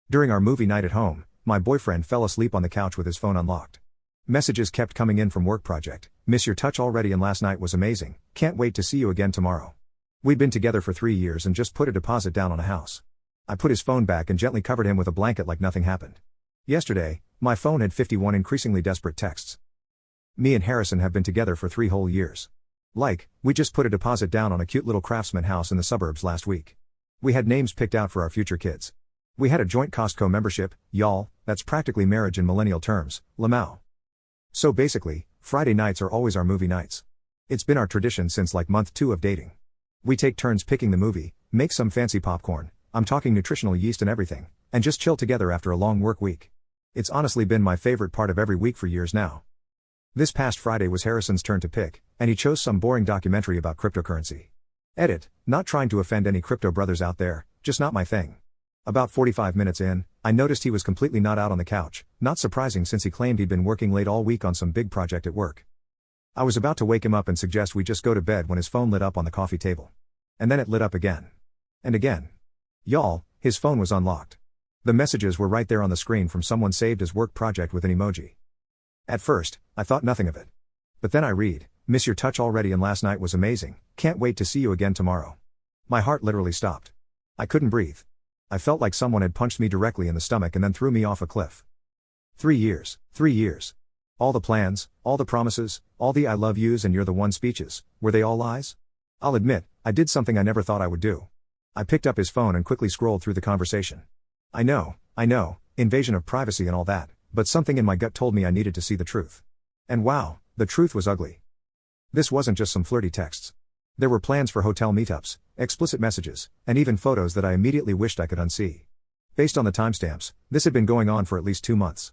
During our movie night at home, my boyfriend fell asleep on the couch with his phone unlocked. Messages kept coming in from work project. Miss your touch already and last night was amazing. Can't wait to see you again tomorrow. We'd been together for 3 years and just put a deposit down on a house. I put his phone back and gently covered him with a blanket like nothing happened. Yesterday, my phone had 51 increasingly desperate texts. Me and Harrison have been together for 3 whole years. Like, we just put a deposit down on a cute little craftsman house in the suburbs last week. We had names picked out for our future kids. We had a joint Costco membership, y'all, that's practically marriage in millennial terms, lamau. So basically, Friday nights are always our movie nights. It's been our tradition since like month 2 of dating. We take turns picking the movie, make some fancy popcorn, I'm talking nutritional yeast and everything, and just chill together after a long work week. It's honestly been my favorite part of every week for years now. This past Friday was Harrison's turn to pick, and he chose some boring documentary about cryptocurrency. Edit, not trying to offend any crypto brothers out there, just not my thing. About 45 minutes in, I noticed he was completely not out on the couch, not surprising since he claimed he'd been working late all week on some big project at work. I was about to wake him up and suggest we just go to bed when his phone lit up on the coffee table. And then it lit up again. And again. Y'all, his phone was unlocked. The messages were right there on the screen from someone saved as work project with an emoji. At first, I thought nothing of it. But then I read, miss your touch already and last night was amazing, can't wait to see you again tomorrow. My heart literally stopped. I couldn't breathe. I felt like someone had punched me directly in the stomach and then threw me off a cliff. 3 years, 3 years. All the plans, all the promises, all the I love yous and you're the one speeches, were they all lies? I'll admit, I did something I never thought I would do. I picked up his phone and quickly scrolled through the conversation. I know, invasion of privacy and all that, but something in my gut told me I needed to see the truth. And wow, the truth was ugly. This wasn't just some flirty texts. There were plans for hotel meetups, explicit messages, and even photos that I immediately wished I could unsee. Based on the timestamps, this had been going on for at least 2 months.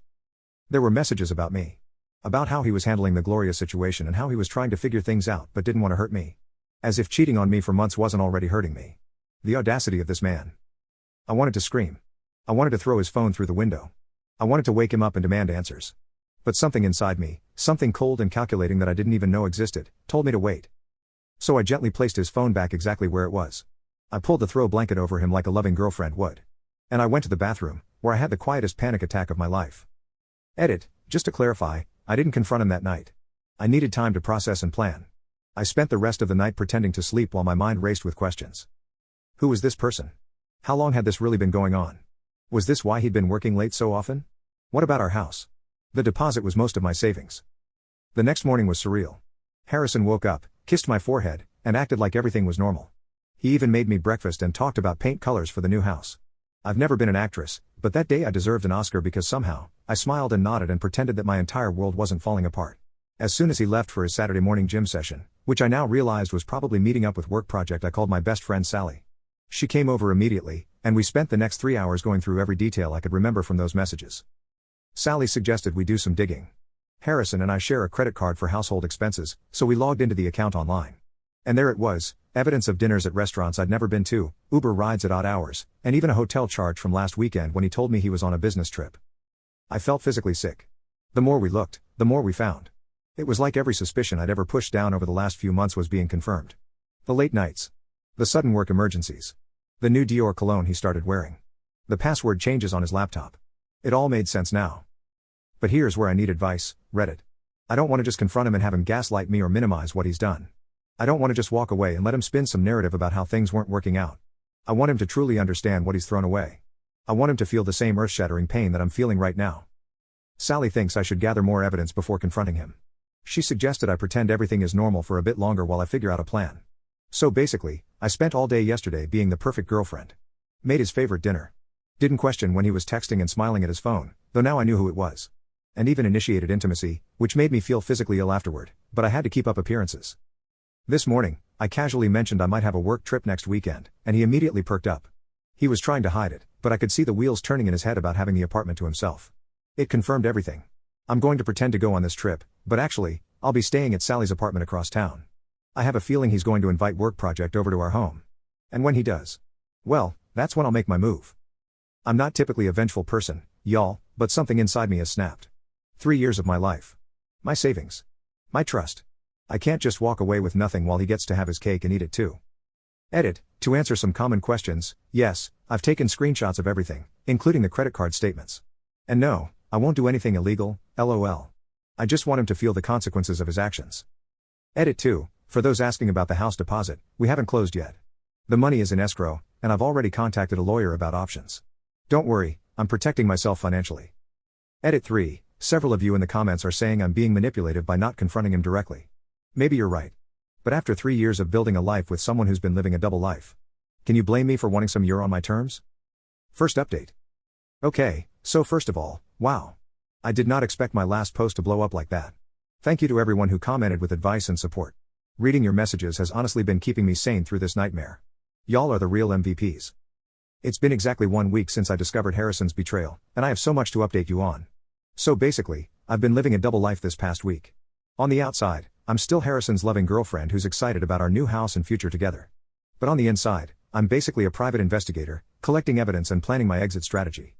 There were messages about me. About how he was handling the Gloria situation and how he was trying to figure things out but didn't want to hurt me. As if cheating on me for months wasn't already hurting me. The audacity of this man. I wanted to scream. I wanted to throw his phone through the window. I wanted to wake him up and demand answers. But something inside me, something cold and calculating that I didn't even know existed, told me to wait. So I gently placed his phone back exactly where it was. I pulled the throw blanket over him like a loving girlfriend would. And I went to the bathroom, where I had the quietest panic attack of my life. Edit, just to clarify, I didn't confront him that night. I needed time to process and plan. I spent the rest of the night pretending to sleep while my mind raced with questions. Who was this person? How long had this really been going on? Was this why he'd been working late so often? What about our house? The deposit was most of my savings. The next morning was surreal. Harrison woke up, kissed my forehead, and acted like everything was normal. He even made me breakfast and talked about paint colors for the new house. I've never been an actress, but that day I deserved an Oscar because somehow, I smiled and nodded and pretended that my entire world wasn't falling apart. As soon as he left for his Saturday morning gym session, which I now realized was probably meeting up with work project, I called my best friend Sally. She came over immediately, and we spent the next 3 hours going through every detail I could remember from those messages. Sally suggested we do some digging. Harrison and I share a credit card for household expenses, so we logged into the account online. And there it was, evidence of dinners at restaurants I'd never been to, Uber rides at odd hours, and even a hotel charge from last weekend when he told me he was on a business trip. I felt physically sick. The more we looked, the more we found. It was like every suspicion I'd ever pushed down over the last few months was being confirmed. The late nights. The sudden work emergencies. The new Dior cologne he started wearing. The password changes on his laptop. It all made sense now. But here's where I need advice, Reddit. I don't want to just confront him and have him gaslight me or minimize what he's done. I don't want to just walk away and let him spin some narrative about how things weren't working out. I want him to truly understand what he's thrown away. I want him to feel the same earth-shattering pain that I'm feeling right now. Sally thinks I should gather more evidence before confronting him. She suggested I pretend everything is normal for a bit longer while I figure out a plan. So basically, I spent all day yesterday being the perfect girlfriend. Made his favorite dinner. Didn't question when he was texting and smiling at his phone, though now I knew who it was. And even initiated intimacy, which made me feel physically ill afterward, but I had to keep up appearances. This morning, I casually mentioned I might have a work trip next weekend, and he immediately perked up. He was trying to hide it, but I could see the wheels turning in his head about having the apartment to himself. It confirmed everything. I'm going to pretend to go on this trip, but actually, I'll be staying at Sally's apartment across town. I have a feeling he's going to invite work project over to our home. And when he does, well, that's when I'll make my move. I'm not typically a vengeful person, y'all, but something inside me has snapped. 3 years of my life. My savings. My trust. I can't just walk away with nothing while he gets to have his cake and eat it too. Edit, to answer some common questions, yes, I've taken screenshots of everything, including the credit card statements. And no, I won't do anything illegal, lol. I just want him to feel the consequences of his actions. Edit 2, for those asking about the house deposit, we haven't closed yet. The money is in escrow, and I've already contacted a lawyer about options. Don't worry, I'm protecting myself financially. Edit 3, several of you in the comments are saying I'm being manipulative by not confronting him directly. Maybe you're right. But after 3 years of building a life with someone who's been living a double life, can you blame me for wanting some on my terms? First update. Okay, so first of all, wow. I did not expect my last post to blow up like that. Thank you to everyone who commented with advice and support. Reading your messages has honestly been keeping me sane through this nightmare. Y'all are the real MVPs. It's been exactly 1 week since I discovered Harrison's betrayal, and I have so much to update you on. So basically, I've been living a double life this past week. On the outside, I'm still Harrison's loving girlfriend who's excited about our new house and future together. But on the inside, I'm basically a private investigator, collecting evidence and planning my exit strategy.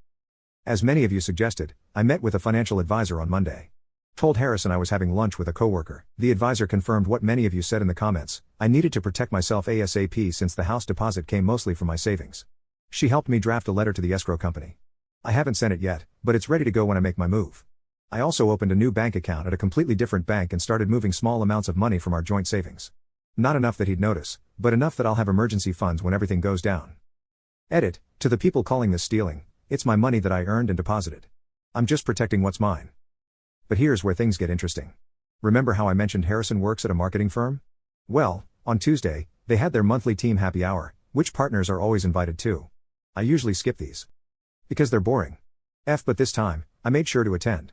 As many of you suggested, I met with a financial advisor on Monday. Told Harrison I was having lunch with a coworker. The advisor confirmed what many of you said in the comments. I needed to protect myself ASAP since the house deposit came mostly from my savings. She helped me draft a letter to the escrow company. I haven't sent it yet, but it's ready to go when I make my move. I also opened a new bank account at a completely different bank and started moving small amounts of money from our joint savings. Not enough that he'd notice, but enough that I'll have emergency funds when everything goes down. Edit, to the people calling this stealing, it's my money that I earned and deposited. I'm just protecting what's mine. But here's where things get interesting. Remember how I mentioned Harrison works at a marketing firm? Well, on Tuesday, they had their monthly team happy hour, which partners are always invited to. I usually skip these. Because they're boring. But this time, I made sure to attend.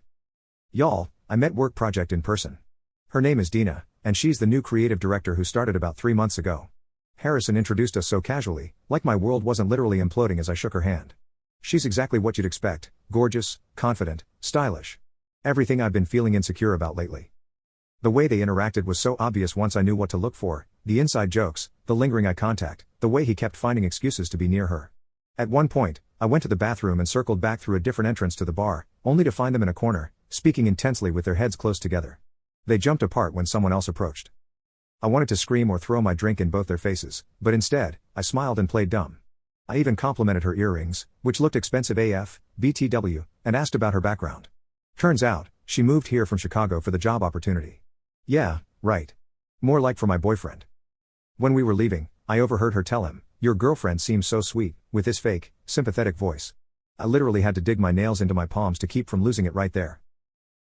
Y'all, I met Work Project in person. Her name is Dina, and she's the new creative director who started about 3 months ago. Harrison introduced us so casually, like my world wasn't literally imploding as I shook her hand. She's exactly what you'd expect, gorgeous, confident, stylish. Everything I've been feeling insecure about lately. The way they interacted was so obvious once I knew what to look for, the inside jokes, the lingering eye contact, the way he kept finding excuses to be near her. At one point, I went to the bathroom and circled back through a different entrance to the bar, only to find them in a corner, speaking intensely with their heads close together. They jumped apart when someone else approached. I wanted to scream or throw my drink in both their faces, but instead, I smiled and played dumb. I even complimented her earrings, which looked expensive AF, BTW, and asked about her background. Turns out, she moved here from Chicago for the job opportunity. Yeah, right. More like for my boyfriend. When we were leaving, I overheard her tell him, "Your girlfriend seems so sweet," with his fake, sympathetic voice. I literally had to dig my nails into my palms to keep from losing it right there.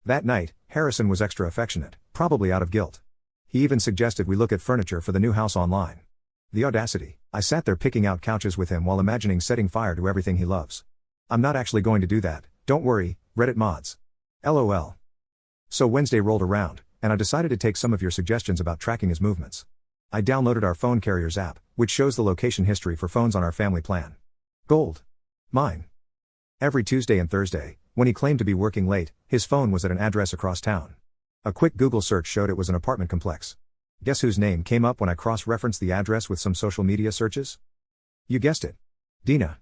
That night, Harrison was extra affectionate, probably out of guilt. He even suggested we look at furniture for the new house online. The audacity. I sat there picking out couches with him while imagining setting fire to everything he loves. I'm not actually going to do that, don't worry, Reddit mods. LOL. So Wednesday rolled around, and I decided to take some of your suggestions about tracking his movements. I downloaded our phone carrier's app, which shows the location history for phones on our family plan. Gold. Mine. Every Tuesday and Thursday, when he claimed to be working late, his phone was at an address across town. A quick Google search showed it was an apartment complex. Guess whose name came up when I cross-referenced the address with some social media searches? You guessed it. Dina.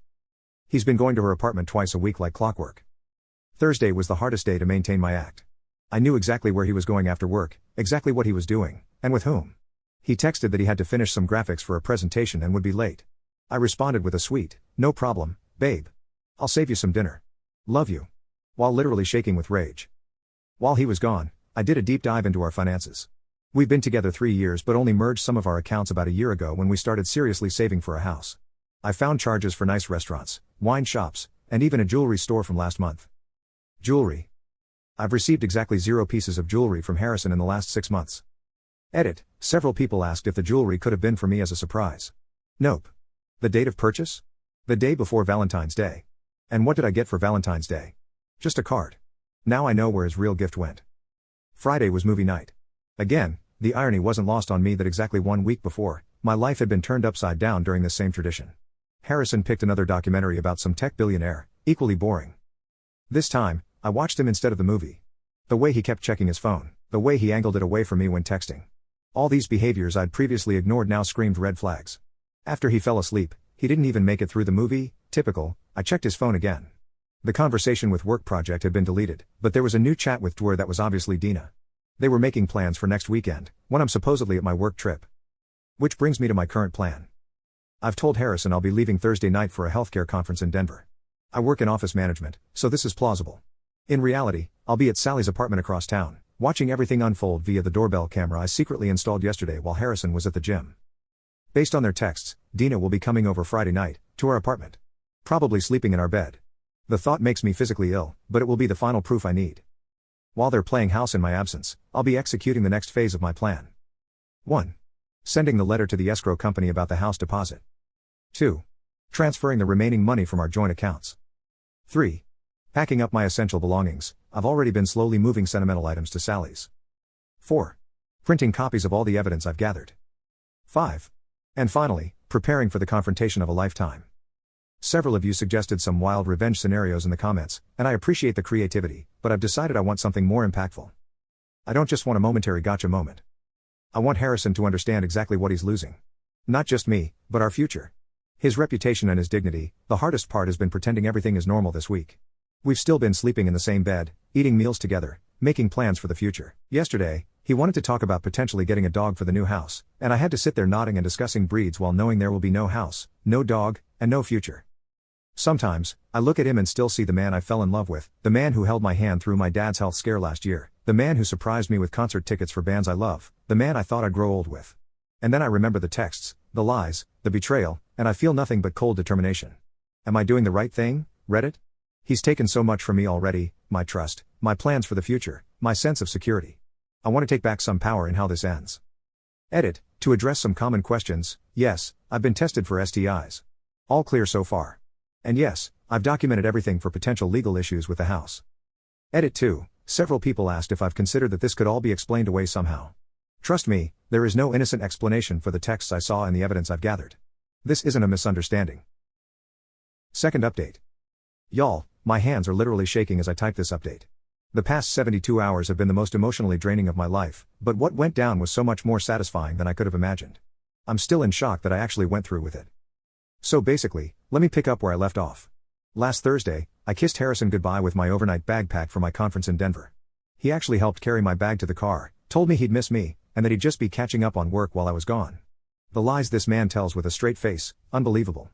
He's been going to her apartment twice a week like clockwork. Thursday was the hardest day to maintain my act. I knew exactly where he was going after work, exactly what he was doing, and with whom. He texted that he had to finish some graphics for a presentation and would be late. I responded with a sweet, "No problem, babe. I'll save you some dinner. Love you." While literally shaking with rage. While he was gone, I did a deep dive into our finances. We've been together 3 years but only merged some of our accounts about a year ago when we started seriously saving for a house. I found charges for nice restaurants, wine shops, and even a jewelry store from last month. Jewelry. I've received exactly 0 pieces of jewelry from Harrison in the last 6 months. Edit, several people asked if the jewelry could have been for me as a surprise. Nope. The date of purchase? The day before Valentine's Day. And what did I get for Valentine's Day? Just a card. Now I know where his real gift went. Friday was movie night. Again, the irony wasn't lost on me that exactly 1 week before, my life had been turned upside down during this same tradition. Harrison picked another documentary about some tech billionaire, equally boring. This time, I watched him instead of the movie. The way he kept checking his phone, the way he angled it away from me when texting. All these behaviors I'd previously ignored now screamed red flags. After he fell asleep, he didn't even make it through the movie, typical. I checked his phone again. The conversation with Work Project had been deleted, but there was a new chat with Dwyer that was obviously Dina. They were making plans for next weekend, when I'm supposedly at my work trip. Which brings me to my current plan. I've told Harrison I'll be leaving Thursday night for a healthcare conference in Denver. I work in office management, so this is plausible. In reality, I'll be at Sally's apartment across town, watching everything unfold via the doorbell camera I secretly installed yesterday while Harrison was at the gym. Based on their texts, Dina will be coming over Friday night, to our apartment. Probably sleeping in our bed. The thought makes me physically ill, but it will be the final proof I need. While they're playing house in my absence, I'll be executing the next phase of my plan. 1. Sending the letter to the escrow company about the house deposit. 2. Transferring the remaining money from our joint accounts. 3. Packing up my essential belongings. I've already been slowly moving sentimental items to Sally's. 4. Printing copies of all the evidence I've gathered. 5. And finally, preparing for the confrontation of a lifetime. Several of you suggested some wild revenge scenarios in the comments, and I appreciate the creativity, but I've decided I want something more impactful. I don't just want a momentary gotcha moment. I want Harrison to understand exactly what he's losing. Not just me, but our future. His reputation and his dignity. The hardest part has been pretending everything is normal this week. We've still been sleeping in the same bed, eating meals together, making plans for the future. Yesterday, he wanted to talk about potentially getting a dog for the new house, and I had to sit there nodding and discussing breeds while knowing there will be no house, no dog, and no future. Sometimes, I look at him and still see the man I fell in love with, the man who held my hand through my dad's health scare last year, the man who surprised me with concert tickets for bands I love, the man I thought I'd grow old with. And then I remember the texts, the lies, the betrayal, and I feel nothing but cold determination. Am I doing the right thing, Reddit? He's taken so much from me already, my trust, my plans for the future, my sense of security. I want to take back some power in how this ends. Edit, to address some common questions. Yes, I've been tested for STIs. All clear so far. And yes, I've documented everything for potential legal issues with the house. Edit 2, several people asked if I've considered that this could all be explained away somehow. Trust me, there is no innocent explanation for the texts I saw and the evidence I've gathered. This isn't a misunderstanding. Second update. Y'all, my hands are literally shaking as I type this update. The past 72 hours have been the most emotionally draining of my life, but what went down was so much more satisfying than I could have imagined. I'm still in shock that I actually went through with it. So basically, let me pick up where I left off. Last Thursday, I kissed Harrison goodbye with my overnight bag packed for my conference in Denver. He actually helped carry my bag to the car, told me he'd miss me, and that he'd just be catching up on work while I was gone. The lies this man tells with a straight face, unbelievable.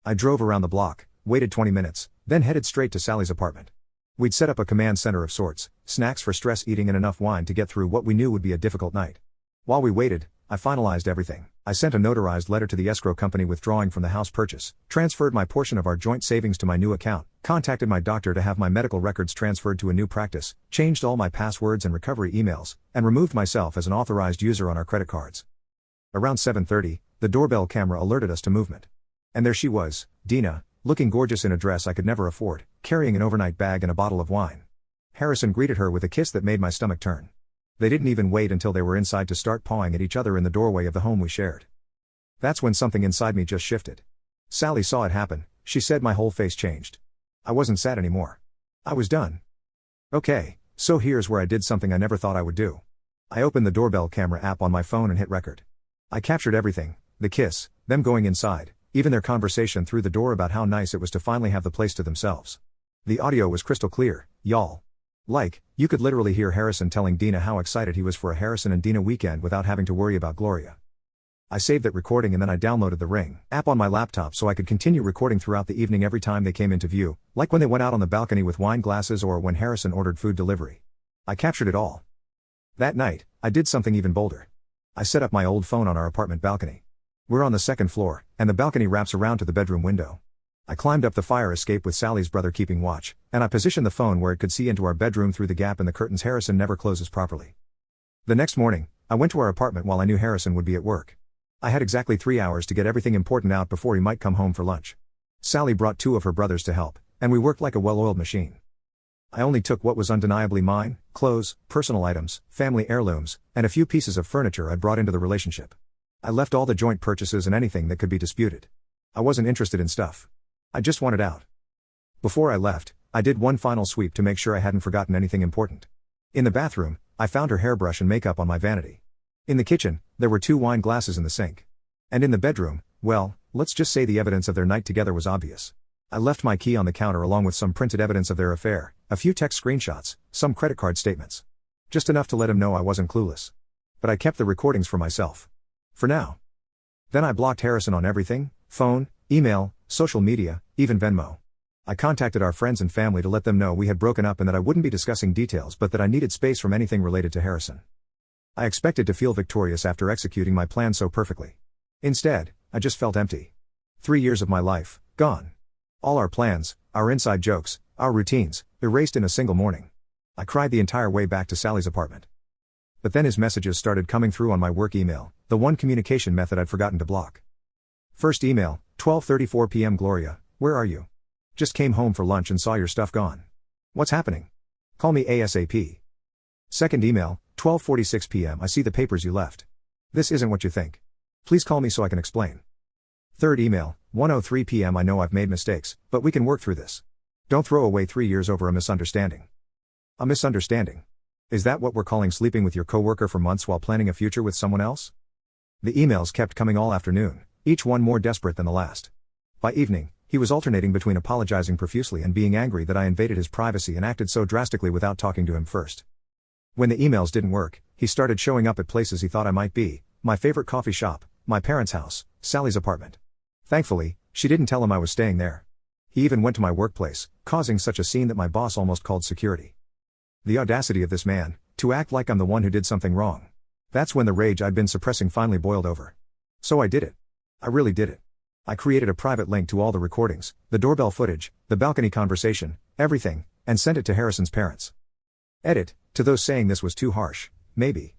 I drove around the block, waited 20 minutes, then headed straight to Sally's apartment. We'd set up a command center of sorts, snacks for stress eating and enough wine to get through what we knew would be a difficult night. While we waited, I finalized everything. I sent a notarized letter to the escrow company withdrawing from the house purchase, transferred my portion of our joint savings to my new account, contacted my doctor to have my medical records transferred to a new practice, changed all my passwords and recovery emails, and removed myself as an authorized user on our credit cards. Around 7:30, the doorbell camera alerted us to movement. And there she was, Dina, looking gorgeous in a dress I could never afford, carrying an overnight bag and a bottle of wine. Harrison greeted her with a kiss that made my stomach turn. They didn't even wait until they were inside to start pawing at each other in the doorway of the home we shared. That's when something inside me just shifted. Sally saw it happen. She said my whole face changed. I wasn't sad anymore. I was done. Okay, so here's where I did something I never thought I would do. I opened the doorbell camera app on my phone and hit record. I captured everything, the kiss, them going inside, even their conversation through the door about how nice it was to finally have the place to themselves. The audio was crystal clear, y'all. Like, you could literally hear Harrison telling Dina how excited he was for a Harrison and Dina weekend without having to worry about Gloria. I saved that recording and then I downloaded the Ring app on my laptop so I could continue recording throughout the evening every time they came into view, like when they went out on the balcony with wine glasses or when Harrison ordered food delivery. I captured it all. That night, I did something even bolder. I set up my old phone on our apartment balcony. We're on the second floor, and the balcony wraps around to the bedroom window. I climbed up the fire escape with Sally's brother keeping watch, and I positioned the phone where it could see into our bedroom through the gap in the curtains Harrison never closes properly. The next morning, I went to our apartment while I knew Harrison would be at work. I had exactly 3 hours to get everything important out before he might come home for lunch. Sally brought 2 of her brothers to help, and we worked like a well-oiled machine. I only took what was undeniably mine: clothes, personal items, family heirlooms, and a few pieces of furniture I'd brought into the relationship. I left all the joint purchases and anything that could be disputed. I wasn't interested in stuff. I just wanted out. Before I left, I did one final sweep to make sure I hadn't forgotten anything important. In the bathroom, I found her hairbrush and makeup on my vanity. In the kitchen, there were 2 wine glasses in the sink. And in the bedroom, well, let's just say the evidence of their night together was obvious. I left my key on the counter along with some printed evidence of their affair, a few text screenshots, some credit card statements. Just enough to let him know I wasn't clueless. But I kept the recordings for myself. For now. Then I blocked Harrison on everything: phone, email, social media, even Venmo. I contacted our friends and family to let them know we had broken up and that I wouldn't be discussing details but that I needed space from anything related to Harrison. I expected to feel victorious after executing my plan so perfectly. Instead, I just felt empty. 3 years of my life, gone. All our plans, our inside jokes, our routines, erased in a single morning. I cried the entire way back to Sally's apartment. But then his messages started coming through on my work email, the one communication method I'd forgotten to block. First email, 12:34 p.m. Gloria, where are you? Just came home for lunch and saw your stuff gone. What's happening? Call me ASAP. Second email, 12:46 p.m. I see the papers you left. This isn't what you think. Please call me so I can explain. Third email, 1:03 p.m. I know I've made mistakes, but we can work through this. Don't throw away 3 years over a misunderstanding. A misunderstanding? Is that what we're calling sleeping with your coworker for months while planning a future with someone else? The emails kept coming all afternoon, each one more desperate than the last. By evening, he was alternating between apologizing profusely and being angry that I invaded his privacy and acted so drastically without talking to him first. When the emails didn't work, he started showing up at places he thought I might be: my favorite coffee shop, my parents' house, Sally's apartment. Thankfully, she didn't tell him I was staying there. He even went to my workplace, causing such a scene that my boss almost called security. The audacity of this man, to act like I'm the one who did something wrong. That's when the rage I'd been suppressing finally boiled over. So I did it. I really did it. I created a private link to all the recordings, the doorbell footage, the balcony conversation, everything, and sent it to Harrison's parents. Edit, to those saying this was too harsh, maybe.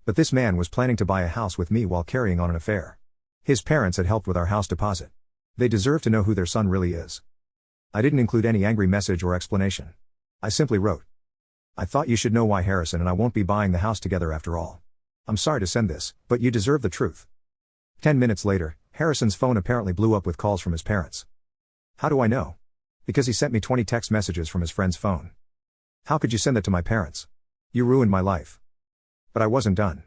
But this man was planning to buy a house with me while carrying on an affair. His parents had helped with our house deposit. They deserve to know who their son really is. I didn't include any angry message or explanation. I simply wrote, I thought you should know why Harrison and I won't be buying the house together after all. I'm sorry to send this, but you deserve the truth. 10 minutes later, Harrison's phone apparently blew up with calls from his parents. How do I know? Because he sent me 20 text messages from his friend's phone. How could you send that to my parents? You ruined my life. But I wasn't done.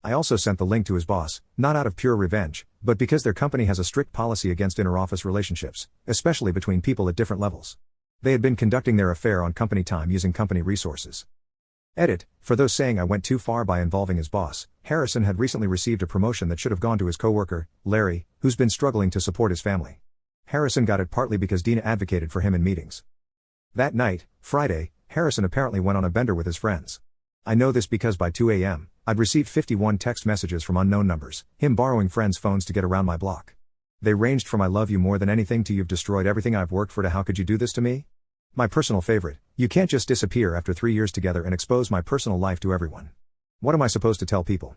I also sent the link to his boss, not out of pure revenge, but because their company has a strict policy against inter-office relationships, especially between people at different levels. They had been conducting their affair on company time using company resources. Edit, for those saying I went too far by involving his boss, Harrison had recently received a promotion that should have gone to his coworker, Larry, who's been struggling to support his family. Harrison got it partly because Dina advocated for him in meetings. That night, Friday, Harrison apparently went on a bender with his friends. I know this because by 2 a.m., I'd received 51 text messages from unknown numbers, him borrowing friends' phones to get around my block. They ranged from I love you more than anything to you've destroyed everything I've worked for to how could you do this to me? My personal favorite, you can't just disappear after 3 years together and expose my personal life to everyone. What am I supposed to tell people?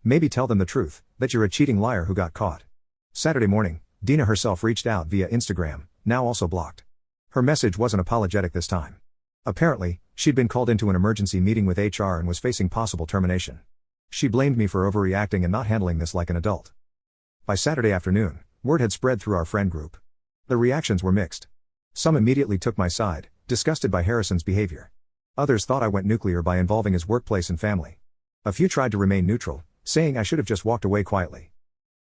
Maybe tell them the truth, that you're a cheating liar who got caught. Saturday morning, Dina herself reached out via Instagram, now also blocked. Her message wasn't apologetic this time. Apparently, she'd been called into an emergency meeting with HR and was facing possible termination. She blamed me for overreacting and not handling this like an adult. By Saturday afternoon, word had spread through our friend group. The reactions were mixed. Some immediately took my side, disgusted by Harrison's behavior. Others thought I went nuclear by involving his workplace and family. A few tried to remain neutral, saying I should have just walked away quietly.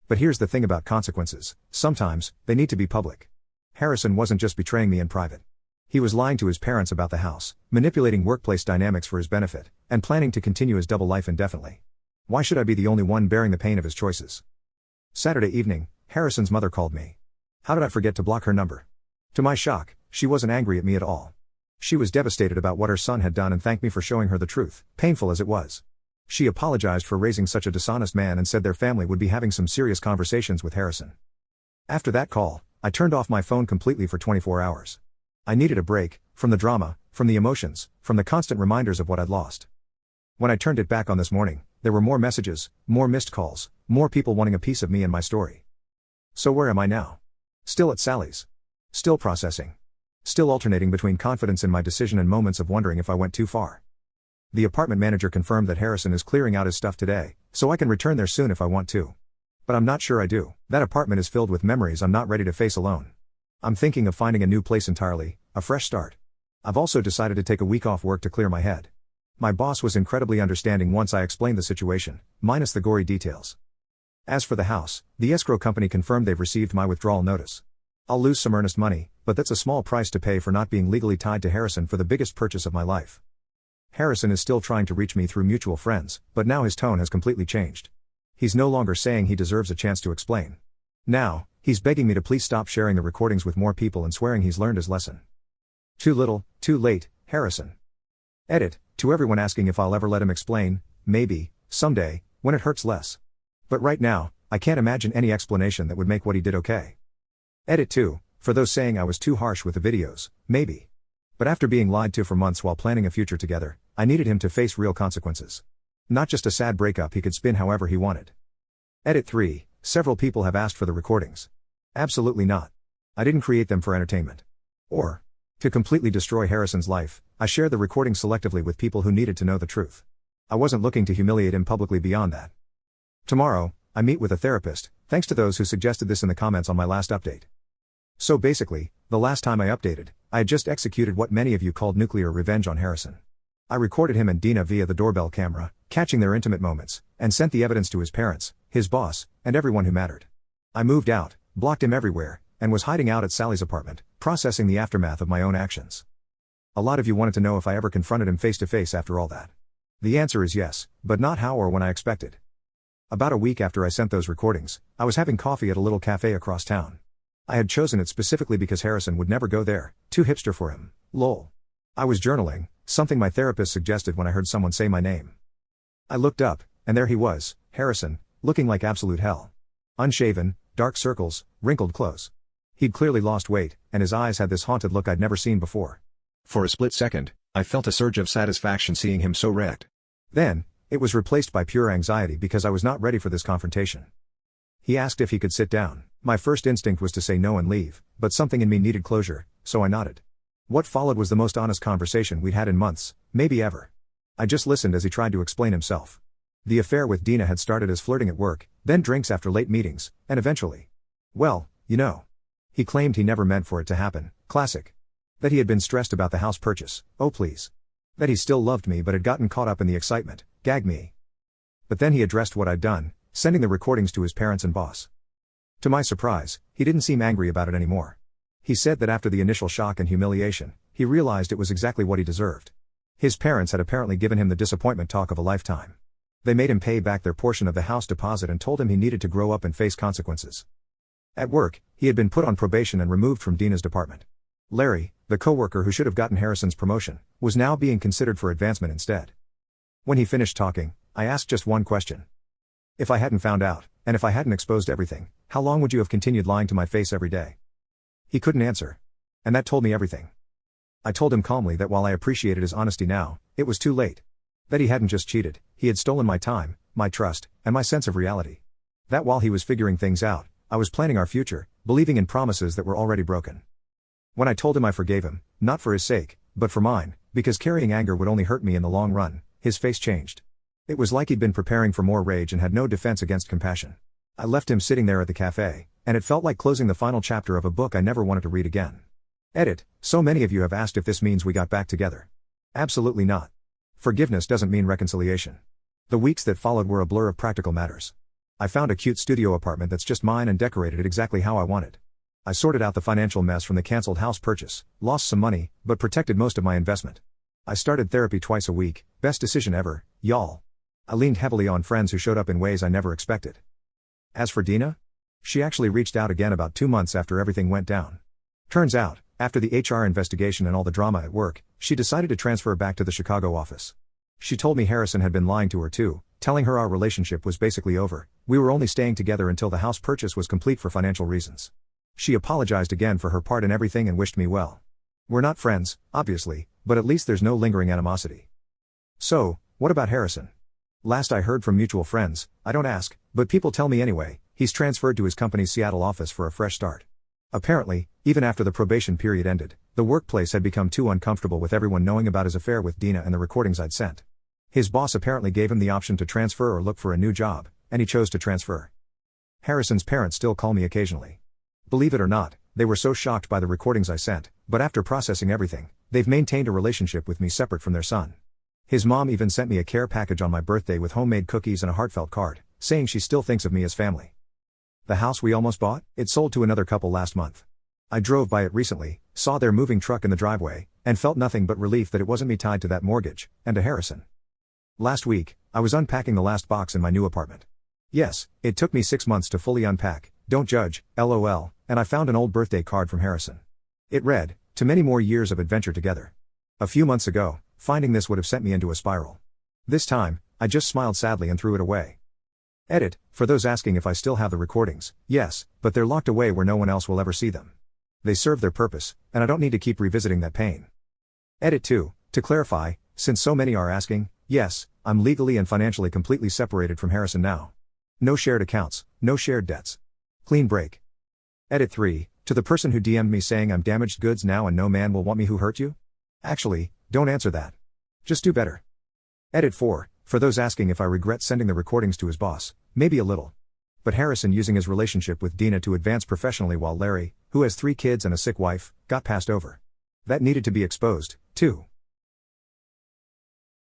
But here's the thing about consequences, sometimes, they need to be public. Harrison wasn't just betraying me in private. He was lying to his parents about the house, manipulating workplace dynamics for his benefit, and planning to continue his double life indefinitely. Why should I be the only one bearing the pain of his choices? Saturday evening, Harrison's mother called me. How did I forget to block her number? To my shock, she wasn't angry at me at all. She was devastated about what her son had done and thanked me for showing her the truth, painful as it was. She apologized for raising such a dishonest man and said their family would be having some serious conversations with Harrison. After that call, I turned off my phone completely for 24 hours. I needed a break, from the drama, from the emotions, from the constant reminders of what I'd lost. When I turned it back on this morning, there were more messages, more missed calls, more people wanting a piece of me and my story. So where am I now? Still at Sally's. Still processing. Still alternating between confidence in my decision and moments of wondering if I went too far. The apartment manager confirmed that Harrison is clearing out his stuff today, so I can return there soon if I want to. But I'm not sure I do. That apartment is filled with memories I'm not ready to face alone. I'm thinking of finding a new place entirely, a fresh start. I've also decided to take a week off work to clear my head. My boss was incredibly understanding once I explained the situation, minus the gory details. As for the house, the escrow company confirmed they've received my withdrawal notice. I'll lose some earnest money, but that's a small price to pay for not being legally tied to Harrison for the biggest purchase of my life. Harrison is still trying to reach me through mutual friends, but now his tone has completely changed. He's no longer saying he deserves a chance to explain. Now, he's begging me to please stop sharing the recordings with more people and swearing he's learned his lesson. Too little, too late, Harrison. Edit, to everyone asking if I'll ever let him explain, maybe, someday, when it hurts less. But right now, I can't imagine any explanation that would make what he did okay. Edit 2, for those saying I was too harsh with the videos, maybe. But after being lied to for months while planning a future together, I needed him to face real consequences. Not just a sad breakup he could spin however he wanted. Edit 3, several people have asked for the recordings. Absolutely not. I didn't create them for entertainment. Or to completely destroy Harrison's life, I shared the recordings selectively with people who needed to know the truth. I wasn't looking to humiliate him publicly beyond that. Tomorrow, I meet with a therapist, thanks to those who suggested this in the comments on my last update. So basically, the last time I updated, I had just executed what many of you called nuclear revenge on Harrison. I recorded him and Dina via the doorbell camera, catching their intimate moments, and sent the evidence to his parents, his boss, and everyone who mattered. I moved out, blocked him everywhere, and was hiding out at Sally's apartment, processing the aftermath of my own actions. A lot of you wanted to know if I ever confronted him face to face after all that. The answer is yes, but not how or when I expected. About a week after I sent those recordings, I was having coffee at a little cafe across town. I had chosen it specifically because Harrison would never go there, too hipster for him, lol. I was journaling, something my therapist suggested when I heard someone say my name. I looked up, and there he was, Harrison, looking like absolute hell. Unshaven, dark circles, wrinkled clothes. He'd clearly lost weight, and his eyes had this haunted look I'd never seen before. For a split second, I felt a surge of satisfaction seeing him so wrecked. Then, it was replaced by pure anxiety because I was not ready for this confrontation. He asked if he could sit down. My first instinct was to say no and leave, but something in me needed closure, so I nodded. What followed was the most honest conversation we'd had in months, maybe ever. I just listened as he tried to explain himself. The affair with Dina had started as flirting at work, then drinks after late meetings, and eventually, well, you know. He claimed he never meant for it to happen, classic. That he had been stressed about the house purchase, oh please. That he still loved me but had gotten caught up in the excitement, gag me. But then he addressed what I'd done, sending the recordings to his parents and boss. To my surprise, he didn't seem angry about it anymore. He said that after the initial shock and humiliation, he realized it was exactly what he deserved. His parents had apparently given him the disappointment talk of a lifetime. They made him pay back their portion of the house deposit and told him he needed to grow up and face consequences. At work, he had been put on probation and removed from Dina's department. Larry, the coworker who should have gotten Harrison's promotion, was now being considered for advancement instead. When he finished talking, I asked just one question. If I hadn't found out, and if I hadn't exposed everything, how long would you have continued lying to my face every day? He couldn't answer. And that told me everything. I told him calmly that while I appreciated his honesty now, it was too late. That he hadn't just cheated, he had stolen my time, my trust, and my sense of reality. That while he was figuring things out, I was planning our future, believing in promises that were already broken. When I told him I forgave him, not for his sake, but for mine, because carrying anger would only hurt me in the long run, his face changed. It was like he'd been preparing for more rage and had no defense against compassion. I left him sitting there at the cafe, and it felt like closing the final chapter of a book I never wanted to read again. Edit, so many of you have asked if this means we got back together. Absolutely not. Forgiveness doesn't mean reconciliation. The weeks that followed were a blur of practical matters. I found a cute studio apartment that's just mine and decorated it exactly how I wanted. I sorted out the financial mess from the cancelled house purchase, lost some money, but protected most of my investment. I started therapy twice a week, best decision ever, y'all. I leaned heavily on friends who showed up in ways I never expected. As for Dina? She actually reached out again about 2 months after everything went down. Turns out, after the HR investigation and all the drama at work, she decided to transfer back to the Chicago office. She told me Harrison had been lying to her too, telling her our relationship was basically over, we were only staying together until the house purchase was complete for financial reasons. She apologized again for her part in everything and wished me well. We're not friends, obviously, but at least there's no lingering animosity. So, what about Harrison? Last I heard from mutual friends, I don't ask, but people tell me anyway, he's transferred to his company's Seattle office for a fresh start. Apparently, even after the probation period ended, the workplace had become too uncomfortable with everyone knowing about his affair with Dina and the recordings I'd sent. His boss apparently gave him the option to transfer or look for a new job, and he chose to transfer. Harrison's parents still call me occasionally. Believe it or not, they were so shocked by the recordings I sent, but after processing everything, they've maintained a relationship with me separate from their son. His mom even sent me a care package on my birthday with homemade cookies and a heartfelt card, saying she still thinks of me as family. The house we almost bought, it sold to another couple last month. I drove by it recently, saw their moving truck in the driveway, and felt nothing but relief that it wasn't me tied to that mortgage, and to Harrison. Last week, I was unpacking the last box in my new apartment. Yes, it took me 6 months to fully unpack, don't judge, lol, and I found an old birthday card from Harrison. It read, "To many more years of adventure together." A few months ago, finding this would have sent me into a spiral. This time, I just smiled sadly and threw it away. Edit, for those asking if I still have the recordings, yes, but they're locked away where no one else will ever see them. They serve their purpose, and I don't need to keep revisiting that pain. Edit 2, to clarify, since so many are asking, yes, I'm legally and financially completely separated from Harrison now. No shared accounts, no shared debts. Clean break. Edit 3, to the person who DM'd me saying I'm damaged goods now and no man will want me who hurt you? Actually, don't answer that. Just do better. Edit 4, for those asking if I regret sending the recordings to his boss, maybe a little. But Harrison using his relationship with Dina to advance professionally while Larry, who has 3 kids and a sick wife, got passed over. That needed to be exposed, too.